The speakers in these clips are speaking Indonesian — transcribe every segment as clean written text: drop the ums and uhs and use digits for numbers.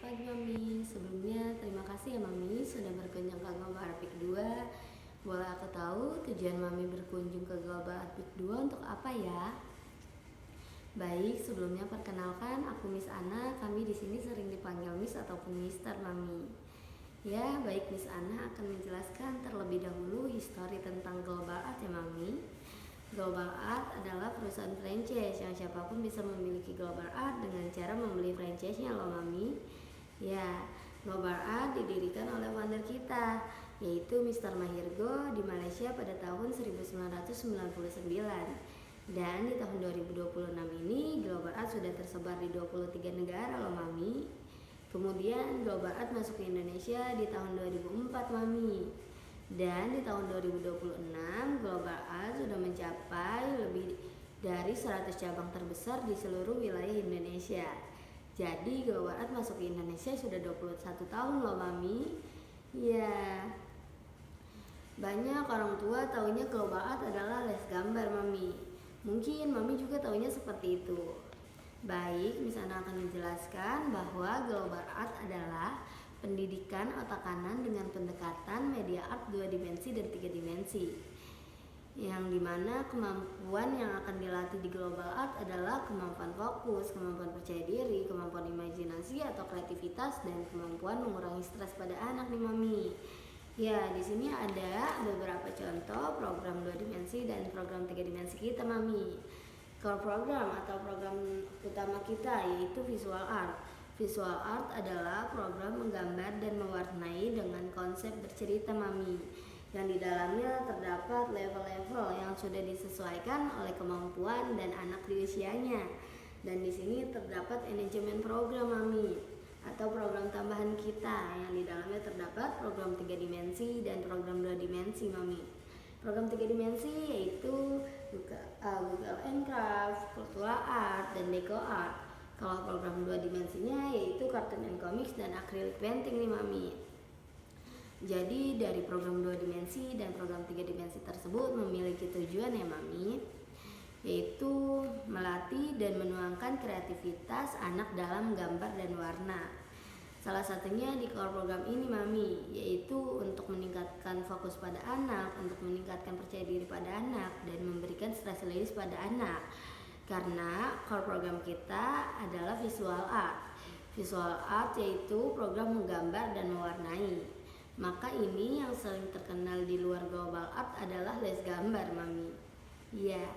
pagi Mami. Sebelumnya terima kasih ya Mami sudah berkunjung ke Global Art Peak 2. Boleh aku tahu tujuan Mami berkunjung ke Global Art Peak 2 untuk apa ya? Baik, sebelumnya perkenalkan aku Miss Ana. Kami di sini sering dipanggil Miss ataupun Mister Mami. Ya, baik, Miss Ana akan menjelaskan terlebih dahulu histori tentang Global Art ya Mami. Global Art adalah perusahaan franchise yang siapapun bisa memiliki Global Art dengan cara membeli franchise-nya loh Mami. Ya, Global Art didirikan oleh founder kita, yaitu Mr. Mahirgo di Malaysia pada tahun 1999. Dan di tahun 2026 ini Global Art sudah tersebar di 23 negara loh Mami. Kemudian Global Art masuk ke Indonesia di tahun 2004 Mami. Dan di tahun 2026 Global Art sudah mencapai lebih dari 100 cabang terbesar di seluruh wilayah Indonesia. Jadi Global Art masuk ke Indonesia sudah 21 tahun loh Mami. Ya, banyak orang tua taunya Global Art adalah les gambar Mami. Mungkin Mami juga taunya seperti itu. Baik, Miss Ana akan menjelaskan bahwa Global Art adalah pendidikan otak kanan dengan pendekatan media art 2 dimensi dan 3 dimensi, yang dimana kemampuan yang akan dilatih di Global Art adalah kemampuan fokus, kemampuan percaya diri, kemampuan imajinasi atau kreativitas, dan kemampuan mengurangi stres pada anak nih Mami. Ya, di sini ada beberapa contoh program 2 dimensi dan program 3 dimensi kita Mami. Core program atau program utama kita yaitu visual art. Visual art adalah program menggambar dan mewarnai dengan konsep bercerita Mami, yang di dalamnya terdapat level-level yang sudah disesuaikan oleh kemampuan dan anak di usianya. Dan di sini terdapat manajemen program Mami atau program tambahan kita, yang di dalamnya terdapat program 3 dimensi dan program 2 dimensi Mami. Program 3 dimensi yaitu Google Craft, Virtual Art, dan Deco Art. Kalau program 2 dimensinya yaitu Cartoon and Comics dan Acrylic Painting nih Mami. Jadi dari program 2 dimensi dan program 3 dimensi tersebut memiliki tujuan ya Mami, yaitu melatih dan menuangkan kreativitas anak dalam gambar dan warna. Salah satunya di core program ini Mami, yaitu untuk meningkatkan fokus pada anak, untuk meningkatkan percaya diri pada anak, dan memberikan stress release pada anak. Karena core program kita adalah visual art. Visual art yaitu program menggambar dan mewarnai. Maka ini yang sering terkenal di luar Global Art adalah les gambar Mami. Ya,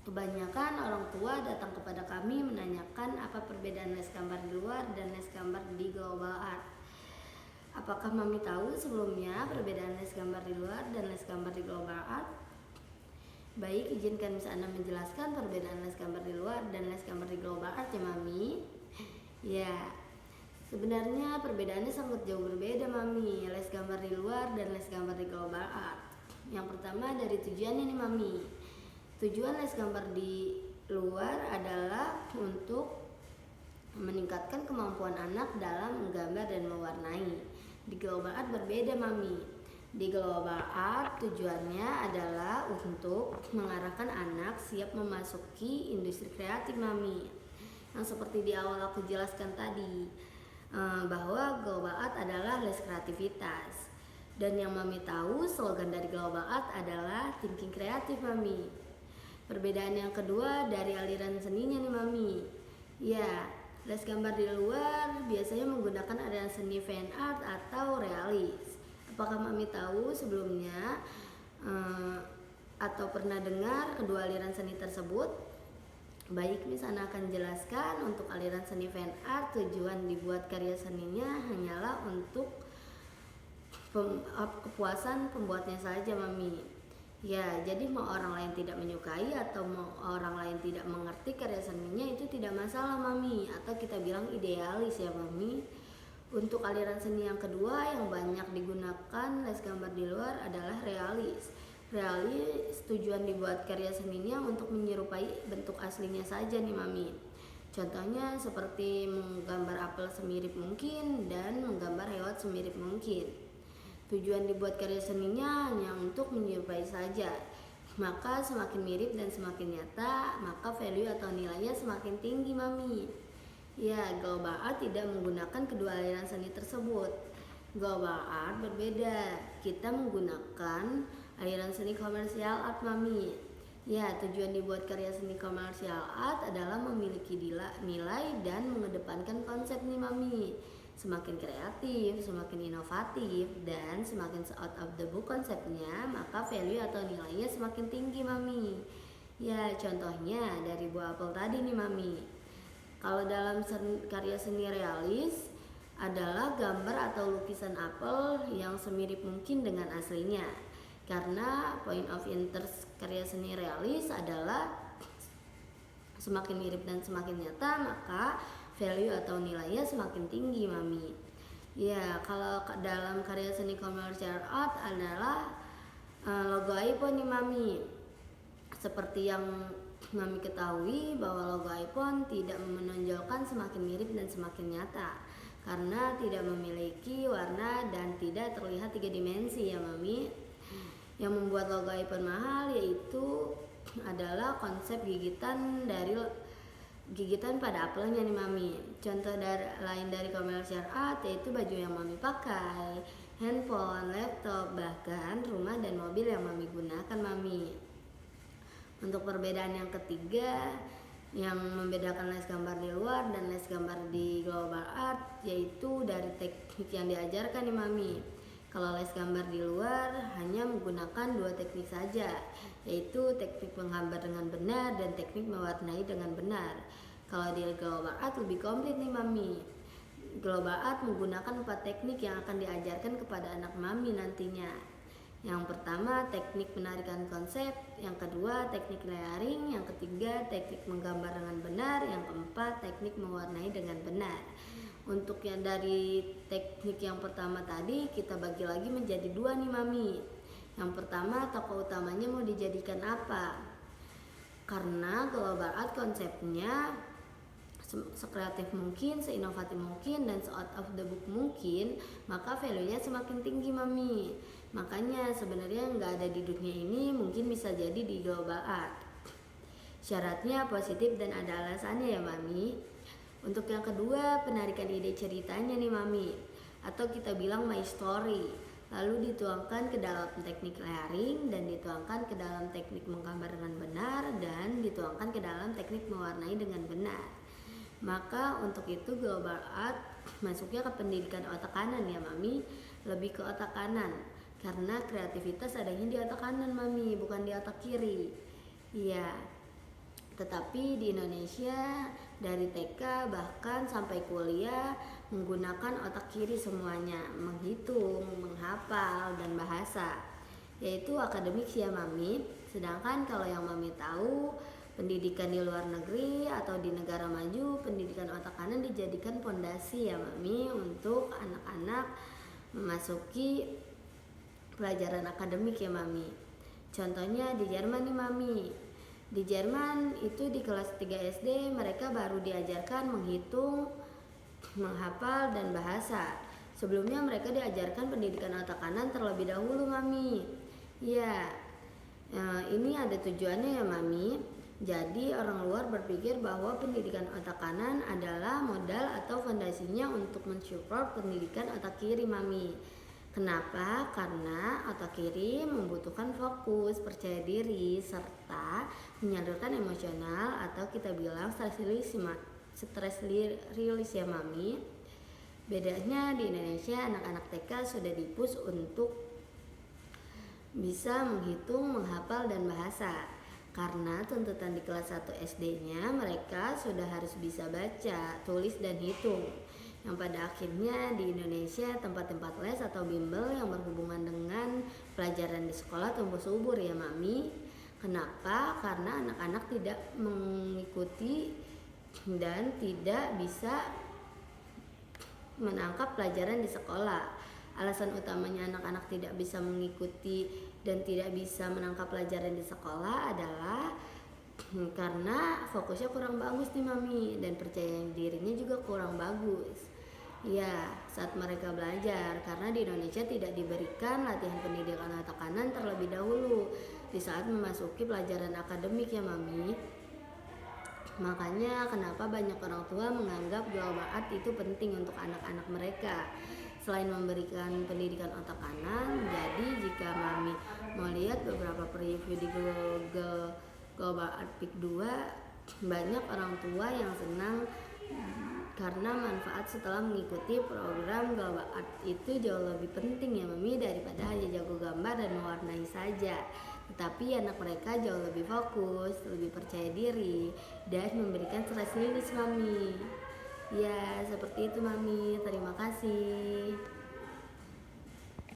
kebanyakan orang tua datang kepada kami menanyakan apa perbedaan les gambar di luar dan les gambar di Global Art. Apakah Mami tahu sebelumnya perbedaan les gambar di luar dan les gambar di Global Art? Baik, izinkan Miss Ana menjelaskan perbedaan les gambar di luar dan les gambar di Global Art ya Mami. Ya, sebenarnya perbedaannya sangat jauh berbeda Mami, les gambar di luar dan les gambar di Global Art. Yang pertama dari tujuannya nih Mami. Tujuan les gambar di luar adalah untuk meningkatkan kemampuan anak dalam menggambar dan mewarnai. Di Global Art berbeda Mami. Di Global Art tujuannya adalah untuk mengarahkan anak siap memasuki industri kreatif Mami. Yang seperti di awal aku jelaskan tadi, bahwa Global Art adalah les kreativitas. Dan yang Mami tahu slogan dari Global Art adalah thinking kreatif Mami. Perbedaan yang kedua dari aliran seninya nih Mami. Ya, les gambar di luar biasanya menggunakan aliran seni fan art atau realis. Apakah Mami tahu sebelumnya atau pernah dengar kedua aliran seni tersebut? Baik, Miss Ana akan jelaskan. Untuk aliran seni fan art, tujuan dibuat karya seninya hanyalah untuk kepuasan pembuatnya saja Mami. Ya, jadi mau orang lain tidak menyukai atau mau orang lain tidak mengerti karya seninya itu tidak masalah Mami, atau kita bilang idealis ya Mami. Untuk aliran seni yang kedua yang banyak digunakan les gambar di luar adalah realis. Realis tujuan dibuat karya seninya untuk menyerupai bentuk aslinya saja nih Mami. Contohnya seperti menggambar apel semirip mungkin dan menggambar hewan semirip mungkin. Tujuan dibuat karya seninya hanya untuk menyerupai saja. Maka semakin mirip dan semakin nyata, maka value atau nilainya semakin tinggi Mami. Ya, global art tidak menggunakan kedua aliran seni tersebut. Global art berbeda. Kita menggunakan aliran seni komersial art, Mami. Ya, tujuan dibuat karya seni komersial art adalah memiliki nilai dan mengedepankan konsep nih, Mami. Semakin kreatif, semakin inovatif, dan semakin out of the book konsepnya, maka value atau nilainya semakin tinggi, Mami. Ya, contohnya dari buah apel tadi nih, Mami. Kalau dalam karya seni realis adalah gambar atau lukisan apel yang semirip mungkin dengan aslinya. Karena point of interest karya seni realis adalah semakin mirip dan semakin nyata, maka value atau nilainya semakin tinggi, Mami. Ya, kalau dalam karya seni commercial art adalah logo iPhone nih, Mami. Seperti yang Mami ketahui bahwa logo iPhone tidak menonjolkan semakin mirip dan semakin nyata karena tidak memiliki warna dan tidak terlihat 3 dimensi ya, Mami. Yang membuat logo iPhone mahal yaitu adalah konsep gigitan pada apelnya nih, Mami. Contoh lain dari commercial art yaitu baju yang Mami pakai, handphone, laptop, bahkan rumah dan mobil yang Mami gunakan, Mami. Untuk perbedaan yang ketiga yang membedakan les gambar di luar dan les gambar di global art yaitu dari teknik yang diajarkan nih, Mami. Kalau les gambar di luar hanya menggunakan 2 teknik saja, yaitu teknik menggambar dengan benar dan teknik mewarnai dengan benar. Kalau di global art lebih komplit nih, Mami. Global art menggunakan 4 teknik yang akan diajarkan kepada anak Mami nantinya. Yang pertama teknik penarikan konsep, yang kedua teknik layering, yang ketiga teknik menggambar dengan benar, yang keempat teknik mewarnai dengan benar. Untuk yang dari teknik yang pertama tadi kita bagi lagi menjadi 2 nih, Mami. Yang pertama, tokoh utamanya mau dijadikan apa? Karena global art konsepnya sekreatif mungkin, seinovatif mungkin, dan se-out of the book mungkin, maka value-nya semakin tinggi, Mami. Makanya sebenarnya nggak ada di dunia ini, mungkin bisa jadi di global art. Syaratnya positif dan ada alasannya ya, Mami. Untuk yang kedua, penarikan ide ceritanya nih, Mami, atau kita bilang my story, lalu dituangkan ke dalam teknik layering dan dituangkan ke dalam teknik menggambar dengan benar dan dituangkan ke dalam teknik mewarnai dengan benar. Maka untuk itu global art masuknya ke pendidikan otak kanan ya, Mami, lebih ke otak kanan karena kreativitas adanya di otak kanan, Mami, bukan di otak kiri. Iya. Tetapi di Indonesia dari TK bahkan sampai kuliah menggunakan otak kiri semuanya, menghitung, menghafal, dan bahasa, yaitu akademik ya, Mami. Sedangkan kalau yang Mami tahu, pendidikan di luar negeri atau di negara maju, pendidikan otak kanan dijadikan pondasi ya, Mami, untuk anak-anak memasuki pelajaran akademik ya, Mami. Contohnya di Jerman nih, Mami. Di Jerman itu di kelas 3 SD mereka baru diajarkan menghitung, menghafal, dan bahasa. Sebelumnya mereka diajarkan pendidikan otak kanan terlebih dahulu, Mami. Ya, ini ada tujuannya ya, Mami. Jadi orang luar berpikir bahwa pendidikan otak kanan adalah modal atau fondasinya untuk mensupport pendidikan otak kiri, Mami. Kenapa? Karena otak kiri membutuhkan fokus, percaya diri, serta menyalurkan emosional atau kita bilang stress release ya, Mami. Bedanya di Indonesia anak-anak TK sudah dipush untuk bisa menghitung, menghafal, dan bahasa. Karena tuntutan di kelas 1 SD-nya mereka sudah harus bisa baca, tulis, dan hitung. Yang pada akhirnya di Indonesia tempat-tempat les atau bimbel yang berhubungan dengan pelajaran di sekolah tumbuh subur ya, Mami. Kenapa? Karena anak-anak tidak mengikuti dan tidak bisa menangkap pelajaran di sekolah. Alasan utamanya anak-anak tidak bisa mengikuti dan tidak bisa menangkap pelajaran di sekolah adalah karena fokusnya kurang bagus nih, Mami, dan percaya dirinya juga kurang bagus. Ya, saat mereka belajar, karena di Indonesia tidak diberikan latihan pendidikan otak kanan terlebih dahulu di saat memasuki pelajaran akademik ya, Mami. Makanya kenapa banyak orang tua menganggap global art itu penting untuk anak-anak mereka. Selain memberikan pendidikan otak kanan, jadi jika Mami mau lihat beberapa preview di Google Global Art Pick 2, banyak orang tua yang senang karena manfaat setelah mengikuti program Global Art itu jauh lebih penting ya Mami, daripada hanya jago gambar dan mewarnai saja. Tetapi anak mereka jauh lebih fokus, lebih percaya diri, dan memberikan stress linis Mami. Ya, seperti itu Mami. Terima kasih.